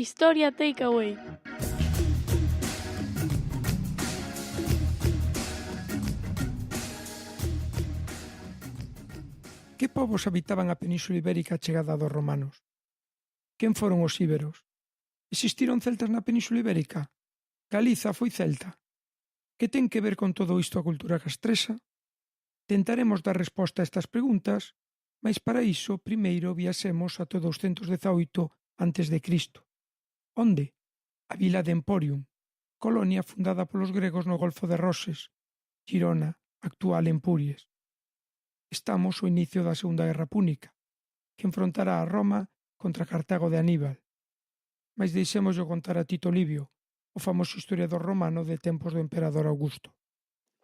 Historia Takeaway. Que povos habitaban a Península Ibérica chegada dos romanos? Quen foron os íberos? Existiron celtas na Península Ibérica? Galiza foi celta? Que ten que ver con todo isto a cultura castresa? Tentaremos dar resposta a estas preguntas, mas para iso primeiro viaxemos ata 218 a.C. Onde? A vila de Emporium, colonia fundada polos gregos no Golfo de Roses, Girona, actual Empuries. Estamos ao inicio da Segunda Guerra Púnica, que enfrontará a Roma contra Cartago de Aníbal. Mas deixémoslo contar a Tito Livio, o famoso historiador romano de tempos do emperador Augusto.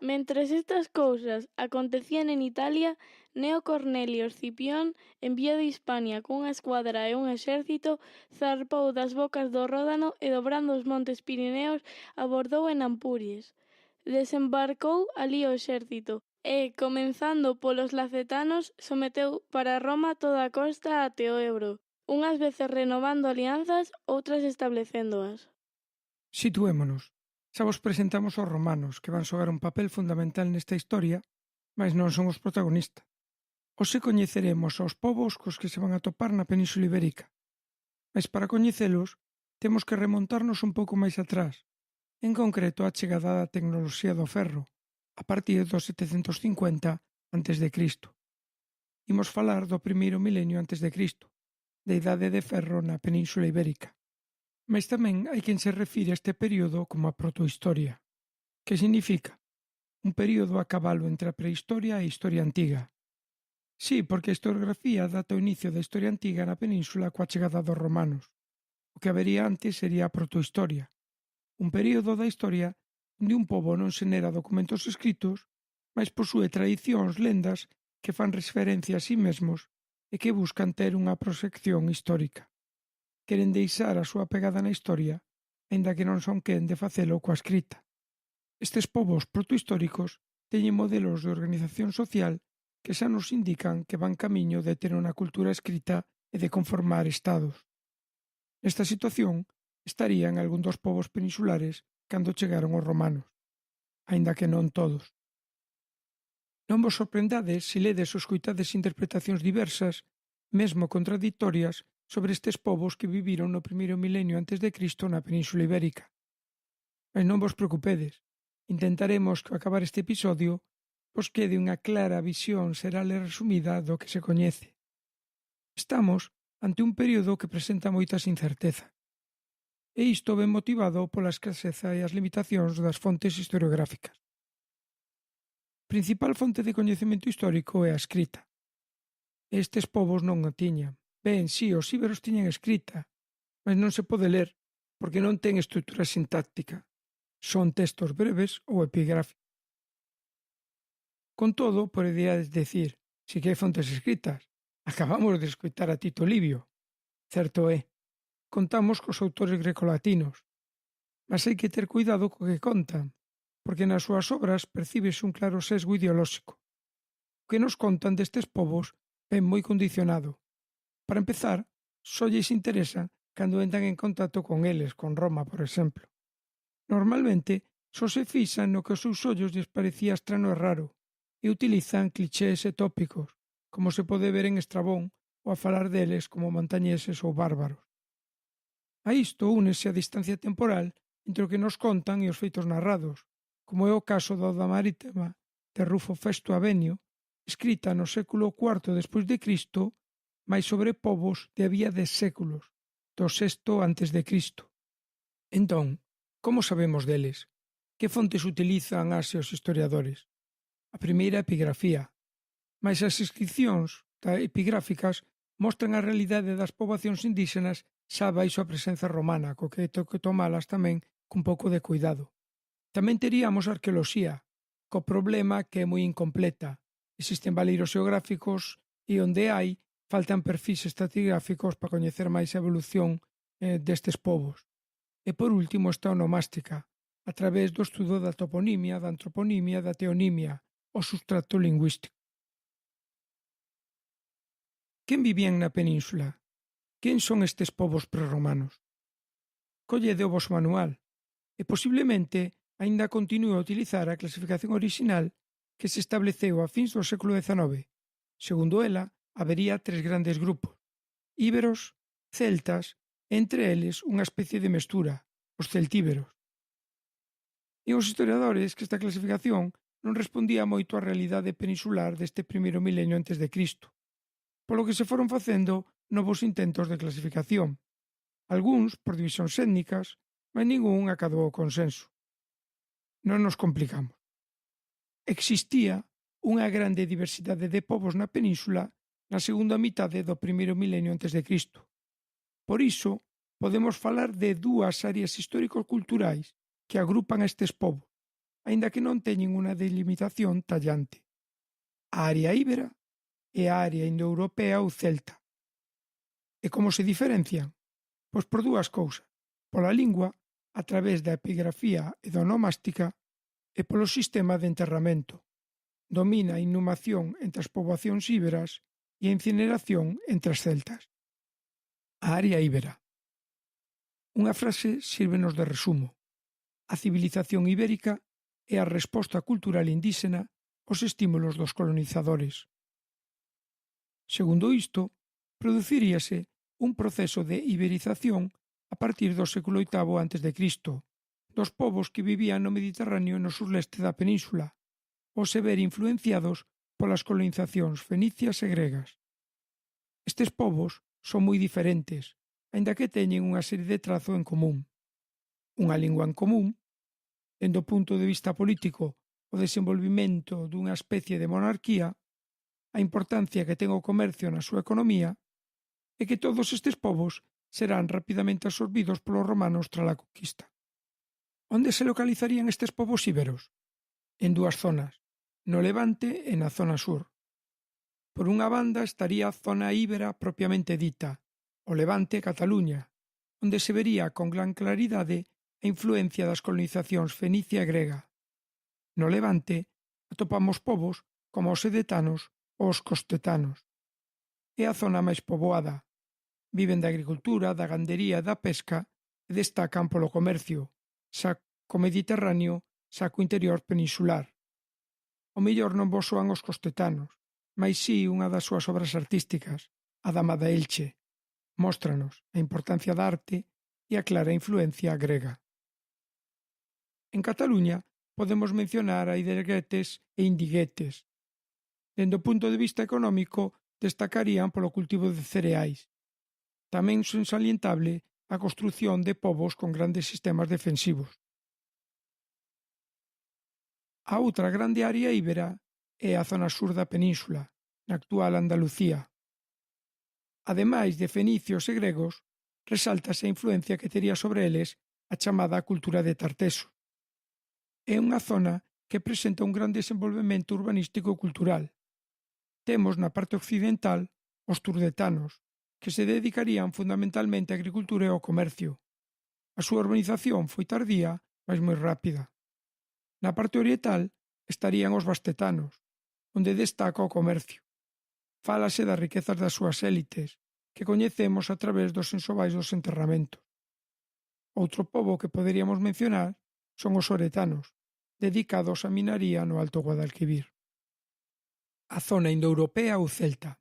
Mentres estas cousas acontecían en Italia, Neo Cornelio Escipión, enviado a Hispania cunha escuadra e un exército, zarpou das bocas do Ródano e dobrando os montes Pirineos abordou en Ampuries. Desembarcou alí o exército e, comenzando polos lacetanos, someteu para Roma toda a costa até o Ebro, unhas veces renovando alianzas, outras establecéndoas. Situémonos. Xa vos presentamos aos romanos, que van xogar un papel fundamental nesta historia, mas non son os protagonistas. Hoxe coñeceremos aos povos cos que se van a topar na Península Ibérica. Mas para coñecelos, temos que remontarnos un pouco máis atrás, en concreto a chegada da tecnoloxía do ferro, a partir dos 750 a.C. Imos falar do primeiro milenio a.C., da idade de ferro na Península Ibérica. Mais tamén hai quen se refire a este período como a protohistoria. Que significa? Un período a cabalo entre a prehistoria e a historia antiga. Sí, porque a historiografía data o inicio da historia antiga na península coa chegada dos romanos. O que habería antes sería a protohistoria, un período da historia onde un pobo non xenera documentos escritos, mas posúe tradicións, lendas que fan referencia a sí mesmos e que buscan ter unha proxección histórica. Queren deixar a súa pegada na historia, aínda que non son quen de facelo coa escrita. Estes povos protohistóricos teñen modelos de organización social que xa nos indican que van camiño de ter unha cultura escrita e de conformar estados. Nesta situación estarían algún dos povos peninsulares cando chegaron os romanos, aínda que non todos. Non vos sorprendades se ledes ou escoitades interpretacións diversas, mesmo contradictorias, sobre estes povos que viviron no primeiro milenio antes de Cristo na Península Ibérica. Mas non vos preocupedes, intentaremos que ao acabar este episodio vos quede unha clara visión xeral e resumida do que se coñece. Estamos ante un período que presenta moitas incertezas, e isto ben motivado pola escaseza e as limitacións das fontes historiográficas. A principal fonte de coñecemento histórico é a escrita. Estes povos non a tiñan. Ben, si, os íberos tiñan escrita, mas non se pode ler, porque non ten estrutura sintáctica. Son textos breves ou epigráficos. Con todo, poderíades decir, si que hai fontes escritas, acabamos de escoitar a Tito Livio. Certo é, contamos cos autores grecolatinos, mas hai que ter cuidado co que contan, porque nas súas obras percíbese un claro sesgo ideolóxico. O que nos contan destes povos é moi condicionado. Para empezar, só lles interesa cando entran en contacto con eles, con Roma, por exemplo. Normalmente, só se fixan no que aos seus ollos lles parecía estrano e raro, e utilizan clichés e tópicos, como se pode ver en Estrabón, ou a falar deles como montañeses ou bárbaros. A isto únese a distancia temporal entre o que nos contan e os feitos narrados, como é o caso da Oda Marítima de Rufo Festo Avenio, escrita no século IV despois de Cristo, mais sobre povos de había de séculos, do VI a.C. Entón, como sabemos deles? Que fontes utilizan as e os historiadores? A primeira é a epigrafía, mas as inscricións epigráficas mostran a realidade das poboacións indígenas xa baixo a presenza romana, co que hai que tomalas tamén cun pouco de cuidado. Tamén teríamos a arqueoloxía, co problema que é moi incompleta. Existen valeiros xeográficos e onde hai, faltan perfis estratigráficos para coñecer máis a evolución destes povos. E por último está a onomástica, a través do estudo da toponimia, da antroponimia, da teonimia, o substrato lingüístico. Quen vivían na península? Quen son estes povos prerromanos? Collede o voso manual e posiblemente aínda continúe a utilizar a clasificación orixinal que se estableceu a fins do século XIX. Segundo ela, habería tres grandes grupos: íberos, celtas e entre eles unha especie de mestura, os celtíberos. E os historiadores que esta clasificación non respondía moito á realidade peninsular deste primeiro milenio antes de Cristo, polo que se foron facendo novos intentos de clasificación, algúns por divisións étnicas, mas ningún acadou o consenso. Non nos complicamos. Existía unha grande diversidade de povos na península na segunda mitade do primeiro milenio antes de Cristo. Por iso, podemos falar de dúas áreas histórico-culturais que agrupan estes povos, aínda que non teñen unha delimitación tallante: a área íbera e a área indoeuropea ou celta. E como se diferencian? Pois por dúas cousas: pola lingua, a través da epigrafía e da onomástica, e polo sistema de enterramento. Domina a inhumación entre as poboacións íberas e a incineración entre as celtas. A área íbera. Unha frase sírvenos de resumo: a civilización ibérica é a resposta cultural indíxena aos estímulos dos colonizadores. Segundo isto, produciríase un proceso de iberización a partir do século VIII a.C., dos povos que vivían no Mediterráneo e no surleste da península, ao se ver influenciados polas colonizacións fenicias e gregas. Estes povos son moi diferentes, aínda que teñen unha serie de trazos en común. Unha lingua en común, dende o punto de vista político, o desenvolvimento dunha especie de monarquía, a importancia que ten o comercio na súa economía, e que todos estes povos serán rapidamente absorbidos polos romanos tras a conquista. Onde se localizarían estes povos íberos? En dúas zonas, no Levante e na zona sur. Por unha banda estaría a zona íbera propiamente dita, o Levante e Cataluña, onde se vería con gran claridade a influencia das colonizacións fenicia e grega. No Levante atopamos povos como os edetanos ou os costetanos. É a zona máis poboada. Viven da agricultura, da gandería e da pesca e destacan polo comercio, xa co Mediterráneo, xa co interior peninsular. O mellor non vos soan os costetanos, mais si unha das súas obras artísticas, a Dama da Elche. Móstranos a importancia da arte e a clara influencia grega. En Cataluña podemos mencionar a iderguetes e indiguetes. Dende o punto de vista económico, destacarían polo cultivo de cereais. Tamén son salientable a construción de povos con grandes sistemas defensivos. A outra grande área íbera é a zona sur da península, na actual Andalucía. Ademais de fenicios e gregos, resáltase a influencia que tería sobre eles a chamada cultura de Tarteso. É unha zona que presenta un gran desenvolvemento urbanístico e cultural. Temos na parte occidental os turdetanos, que se dedicarían fundamentalmente á agricultura e ao comercio. A súa urbanización foi tardía, mas moi rápida. Na parte oriental estarían os bastetanos, onde destaca o comercio. Fálase das riquezas das súas élites, que coñecemos a través dos ensovais dos enterramentos. Outro pobo que poderíamos mencionar son os oretanos, dedicados á minaría no Alto Guadalquivir. A zona indoeuropea ou celta.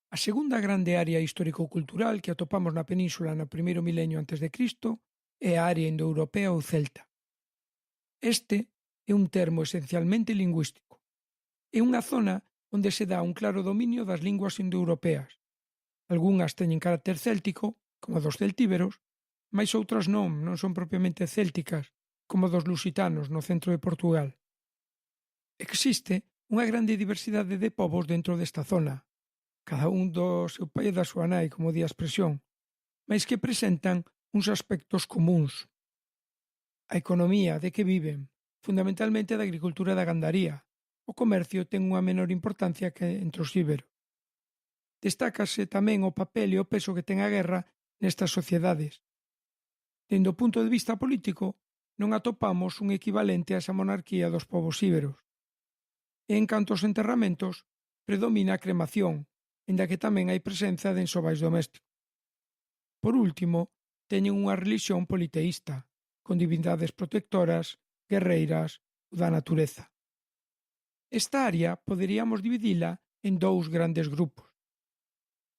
A segunda grande área histórico-cultural que atopamos na península no primeiro milenio antes de Cristo é a área indoeuropea ou celta. Este é un termo esencialmente lingüístico. É unha zona onde se dá un claro dominio das linguas indoeuropeas. Algúnas teñen carácter céltico, como a dos celtíberos, mais outras non son propiamente célticas, como a dos lusitanos no centro de Portugal. Existe unha grande diversidade de povos dentro desta zona, cada un do seu pai e da súa nai, como di a expresión, mais que presentan uns aspectos comuns. A economía de que viven, fundamentalmente da agricultura e da gandaría. O comercio ten unha menor importancia que entre os íberos. Destácase tamén o papel e o peso que ten a guerra nestas sociedades. Dende o punto de vista político, non atopamos un equivalente a esa monarquía dos povos íberos. E en canto aos enterramentos, predomina a cremación, aínda que tamén hai presenza de ensovais domésticos. Por último, teñen unha relixión politeísta, con divindades protectoras, guerreiras ou da natureza. Esta área poderíamos dividila en dous grandes grupos.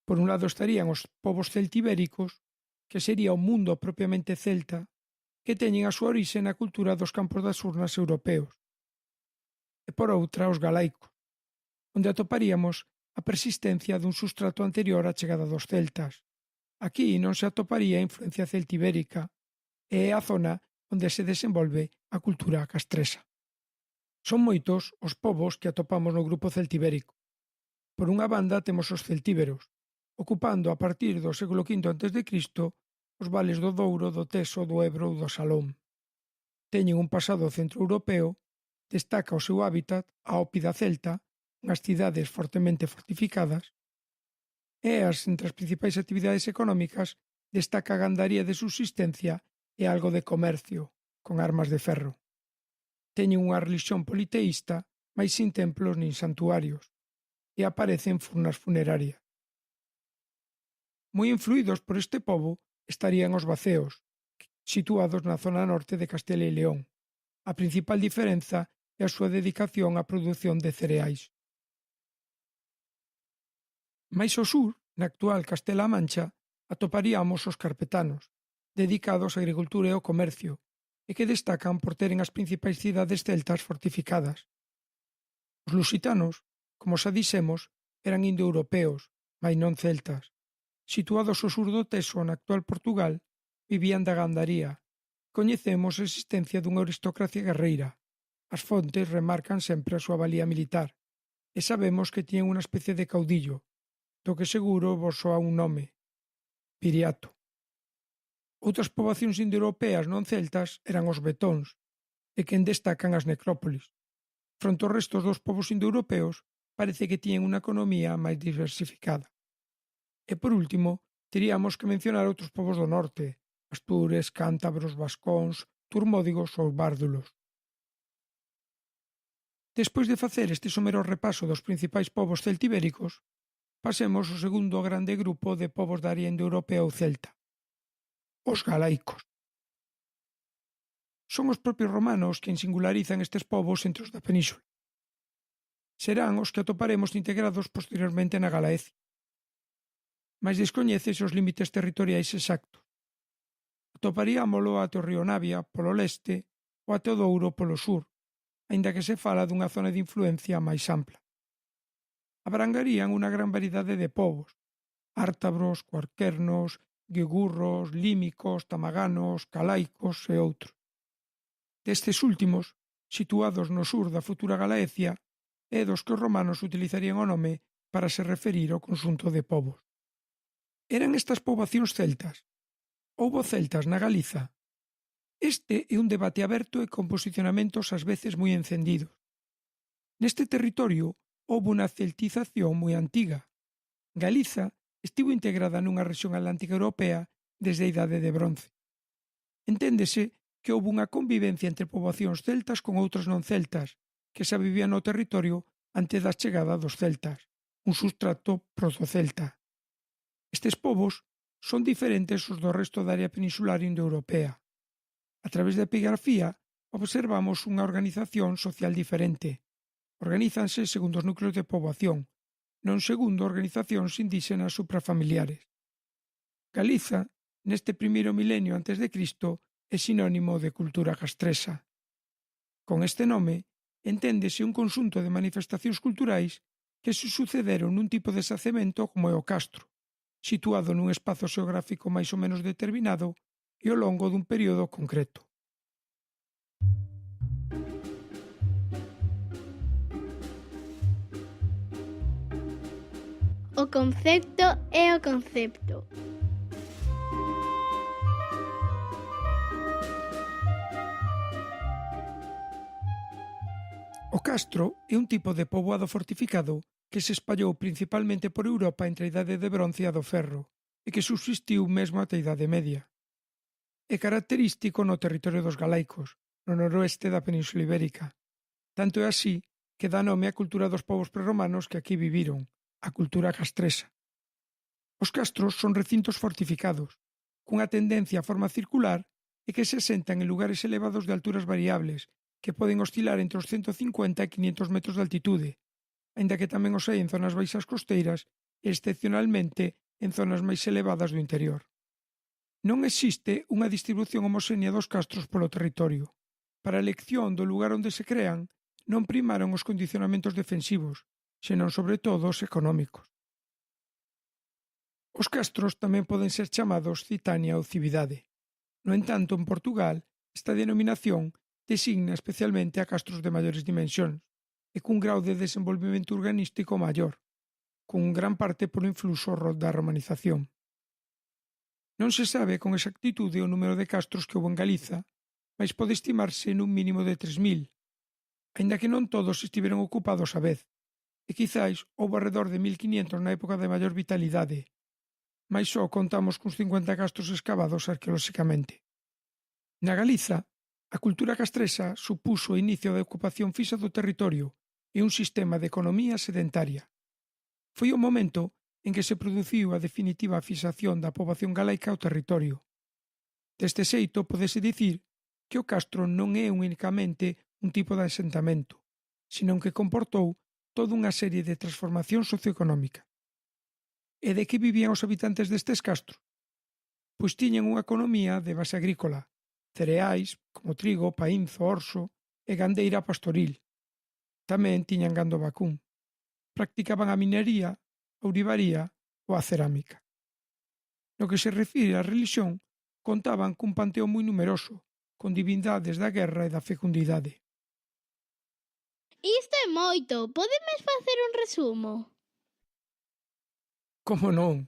Por un lado estarían os povos celtibéricos, que sería o mundo propiamente celta, que teñen a súa orixe na cultura dos campos das urnas europeos. E por outra, os galaicos, onde atoparíamos a persistencia dun sustrato anterior á chegada dos celtas. Aquí non se atoparía a influencia celtibérica, e é a zona onde se desenvolve a cultura castresa. Son moitos os povos que atopamos no grupo celtibérico. Por unha banda temos os celtíberos, ocupando a partir do século V a.C. os vales do Douro, do Teso, do Ebro ou do Salón. Teñen un pasado centroeuropeo, destaca o seu hábitat, a ópida celta, unhas cidades fortemente fortificadas, e entre as principais actividades económicas destaca a gandaría de subsistencia e algo de comercio, con armas de ferro. Teñen unha relixión politeísta, mais sin templos nin santuarios, e aparecen furnas funerarias. Moi influídos por este pobo estarían os vaceos, situados na zona norte de Castela e León. A principal diferenza é a súa dedicación á produción de cereais. Mais ao sur, na actual Castela-A Mancha, atoparíamos os carpetanos, dedicados á agricultura e ao comercio, e que destacan por teren as principais cidades celtas fortificadas. Os lusitanos, como xa dixemos, eran indoeuropeos, mais non celtas. Situados ao sur do Teso, na actual Portugal, vivían da gandaría. Coñecemos a existencia dunha aristocracia guerreira. As fontes remarcan sempre a súa valía militar, e sabemos que tiñan unha especie de caudillo, do que seguro vos soa un nome: Viriato. Outras poboacións indoeuropeas non celtas eran os betóns, de quen destacan as necrópolis. Fronte aos restos dos povos indoeuropeos, parece que tiñen unha economía máis diversificada. E por último, teríamos que mencionar outros povos do norte: astures, cántabros, vascóns, turmódigos ou bárdulos. Despois de facer este somero repaso dos principais povos celtibéricos, pasemos ao segundo grande grupo de povos da área indoeuropea ou celta: os galaicos. Son os propios romanos quen singularizan estes povos entre os da península. Serán os que atoparemos integrados posteriormente na Galaecia. Mais descoñécese os límites territoriais exactos. Atoparíamolo até o río Navia polo leste ou até o Douro polo sur, aínda que se fala dunha zona de influencia máis ampla. Abrangarían unha gran variedade de povos: ártabros, cuarquernos, guigurros, límicos, tamaganos, calaicos e outros. Destes últimos, situados no sur da futura Galaecia, é dos que os romanos utilizarían o nome para se referir ao conxunto de povos. Eran estas poboacións celtas? Houbo celtas na Galiza? Este é un debate aberto e con posicionamentos ás veces moi encendidos. Neste territorio houbo unha celtización moi antiga. Galiza estivo integrada nunha rexión atlántica europea desde a Idade de Bronce. Enténdese que houbo unha convivencia entre poboacións celtas con outras non celtas, que xa vivían no territorio antes da chegada dos celtas, un substrato protocelta. Estes povos son diferentes aos do resto da área peninsular indoeuropea. A través da epigrafía observamos unha organización social diferente. Organízanse segundo os núcleos de poboación, non segundo organizacións indígenas suprafamiliares. Galiza, neste primeiro milenio antes de Cristo, é sinónimo de cultura castresa. Con este nome, enténdese un conxunto de manifestacións culturais que se sucederon nun tipo de xacemento como é o castro, situado nun espazo xeográfico máis ou menos determinado e ao longo dun período concreto. O concepto é o concepto. O castro é un tipo de poboado fortificado que se espallou principalmente por Europa entre a Idade de Bronce e a do Ferro, e que subsistiu mesmo ata a Idade Media. É característico no territorio dos galaicos, no noroeste da Península Ibérica. Tanto é así que dá nome á cultura dos povos prerromanos que aquí viviron, a cultura castresa. Os castros son recintos fortificados, cunha tendencia a forma circular e que se asentan en lugares elevados de alturas variables, que poden oscilar entre os 150 e 500 metros de altitude, aínda que tamén os hai en zonas baixas costeiras e, excepcionalmente, en zonas máis elevadas do interior. Non existe unha distribución homoxénea dos castros polo territorio. Para a elección do lugar onde se crean, non primaron os condicionamentos defensivos, senón sobre todo os económicos. Os castros tamén poden ser chamados citania ou cividade. No entanto, en Portugal, esta denominación designa especialmente a castros de maiores dimensións e cun grau de desenvolvemento urbanístico maior, con gran parte polo influxo da romanización. Non se sabe con exactitude o número de castros que houbo en Galiza, mas pode estimarse nun mínimo de 3.000, aínda que non todos estiveron ocupados á vez, e quizáis houbo alrededor de 1.500 na época de maior vitalidade, mas só contamos cuns 50 castros escavados arqueolóxicamente. Na Galiza, a cultura castresa supuxo o inicio da ocupación fixa do territorio e un sistema de economía sedentaria. Foi o momento en que se produciu a definitiva fixación da poboación galaica ao territorio. Deste xeito, podese dicir que o castro non é únicamente un tipo de asentamento, senón que comportou toda unha serie de transformación socioeconómica. E de que vivían os habitantes destes castros? Pois tiñan unha economía de base agrícola, cereais, como trigo, paínzo, orso e gandeira pastoril. Tamén tiñan gando vacún. Practicaban a minería, a ourivaría ou a cerámica. No que se refire á relixión, contaban cun panteón moi numeroso, con divindades da guerra e da fecundidade. Isto é moito. Podemes facer un resumo? Como non?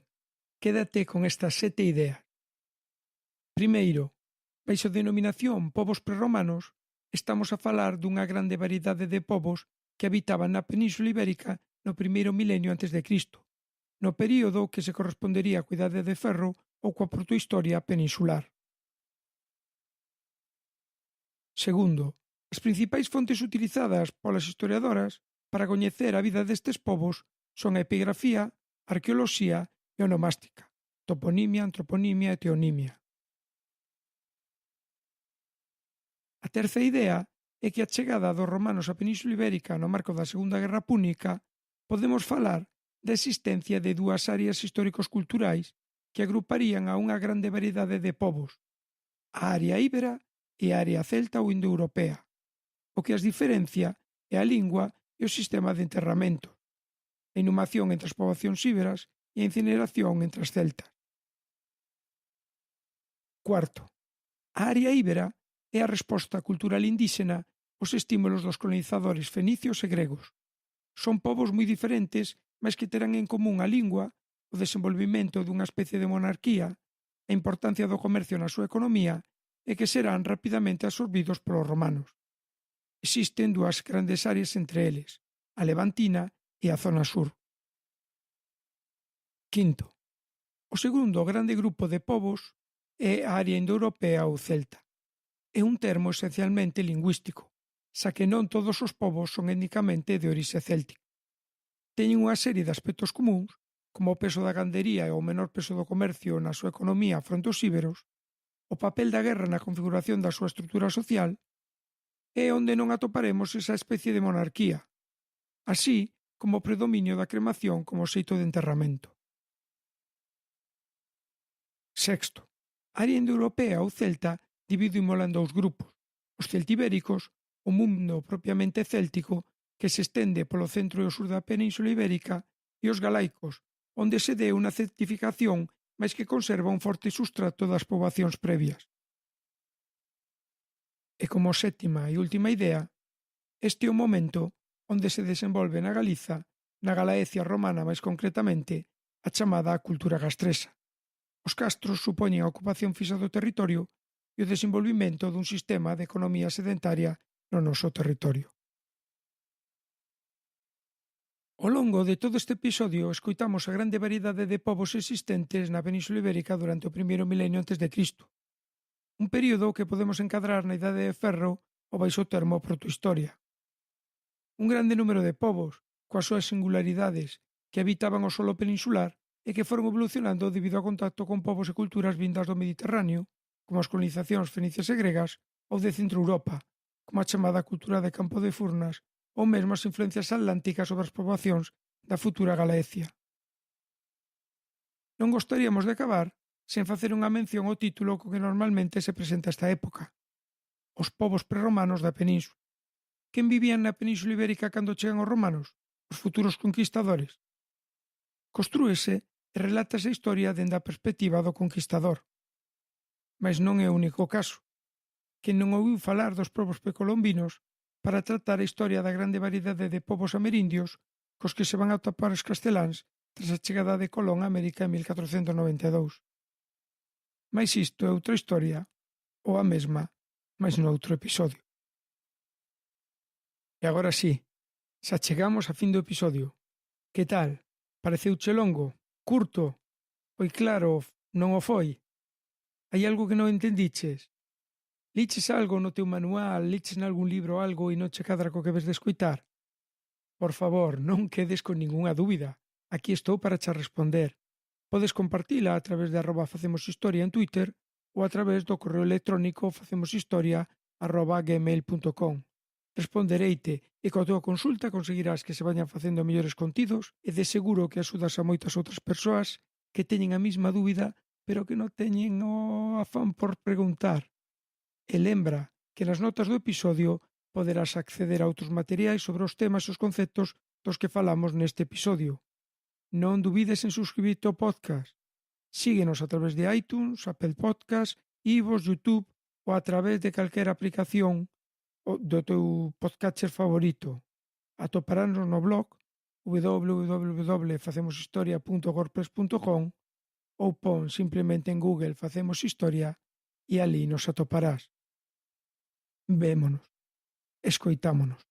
Quédate con estas 7 ideas. Primeiro, baixo a denominación povos prerromanos, estamos a falar dunha grande variedade de povos que habitaban na Península Ibérica no primeiro milenio antes de Cristo, no período que se correspondería á Idade de Ferro ou coa protohistoria peninsular. Segundo, as principais fontes utilizadas polas historiadoras para coñecer a vida destes povos son a epigrafía, a arqueoloxía e a onomástica, toponimia, antroponimia e teonimia. A terza idea é que a chegada dos romanos á Península Ibérica no marco da Segunda Guerra Púnica podemos falar da existencia de dúas áreas históricos culturais que agruparían a unha grande variedade de povos, a área íbera e a área celta ou indoeuropea. O que as diferencia é a lingua e o sistema de enterramento, a inhumación entre as poboacións íberas e a incineración entre as celtas. Cuarto, a área íbera é a resposta cultural indíxena aos estímulos dos colonizadores fenicios e gregos. Son povos moi diferentes, mas que terán en común a lingua, o desenvolvimento dunha especie de monarquía, a importancia do comercio na súa economía e que serán rapidamente absorbidos polos romanos. Existen dúas grandes áreas entre eles, a levantina e a zona sur. Quinto, o segundo grande grupo de povos é a área indoeuropea ou celta. É un termo esencialmente lingüístico, xa que non todos os povos son étnicamente de orixe céltica. Teñen unha serie de aspectos comuns, como o peso da gandería e o menor peso do comercio na súa economía fronte aos íberos, o papel da guerra na configuración da súa estrutura social, e onde non atoparemos esa especie de monarquía, así como o predominio da cremación como xeito de enterramento. Sexto, a área indoeuropea ou celta dividímola en dous grupos, os celtibéricos, o mundo propiamente céltico, que se estende polo centro e o sur da Península Ibérica, e os galaicos, onde se dé unha celtificación mais que conserva un forte sustrato das poboacións previas. E como sétima e última idea, este é o momento onde se desenvolve na Galiza, na Galaecia romana máis concretamente, a chamada cultura castresa. Os castros supoñen a ocupación fixa do territorio e o desenvolvimento dun sistema de economía sedentaria no noso territorio. Ao longo de todo este episodio escoitamos a grande variedade de povos existentes na Península Ibérica durante o primeiro milenio antes de Cristo, un período que podemos encadrar na Idade de Ferro ou baixo o termo protohistoria. Un grande número de povos, coas súas singularidades, que habitaban o solo peninsular, e que foron evolucionando debido ao contacto con povos e culturas vindas do Mediterráneo, como as colonizacións fenicias e gregas, ou de Centro Europa, como a chamada cultura de Campo de Furnas, ou mesmo as influencias atlánticas sobre as poboacións da futura Galaecia. Non gostaríamos de acabar sen facer unha mención ao título co que normalmente se presenta esta época: os povos prerromanos da península. Quen vivían na Península Ibérica cando chegan os romanos? Os futuros conquistadores. Constrúese e relátase a historia dende a perspectiva do conquistador. Mais non é o único caso. Quen non ouviu falar dos povos precolombinos para tratar a historia da grande variedade de povos amerindios cos que se van a topar os casteláns tras a chegada de Colón a América en 1492. Mais isto é outra historia, ou a mesma, mais noutro episodio. E agora sí, xa chegamos a fin do episodio. Que tal? Pareceuche longo? Curto? Foi claro? Non o foi? Hai algo que non entendiches? Liches algo no teu manual, liches nalgún libro algo e non che cadra co que ves de escoitar? Por favor, non quedes con ningunha dúbida. Aquí estou para che responder. Podes compartila a través de @facemoshistoria en Twitter ou a través do correo electrónico facemoshistoria@gmail.com. Respondereite e coa túa consulta conseguirás que se vayan facendo mellores contidos e de seguro que axudas a moitas outras persoas que teñen a mesma dúbida pero que non teñen o afán por preguntar. E lembra que nas notas do episodio poderás acceder a outros materiais sobre os temas e os conceptos dos que falamos neste episodio. Non dubides en suscribirte ao podcast. Síguenos a través de iTunes, Apple Podcast, iVoox, YouTube ou a través de calquera aplicación do teu podcatcher favorito. Atoparánnos no blog www.facemoshistoria.wordpress.com ou pon simplemente en Google Facemos Historia e ali nos atoparás. Vémonos. Escoitámonos.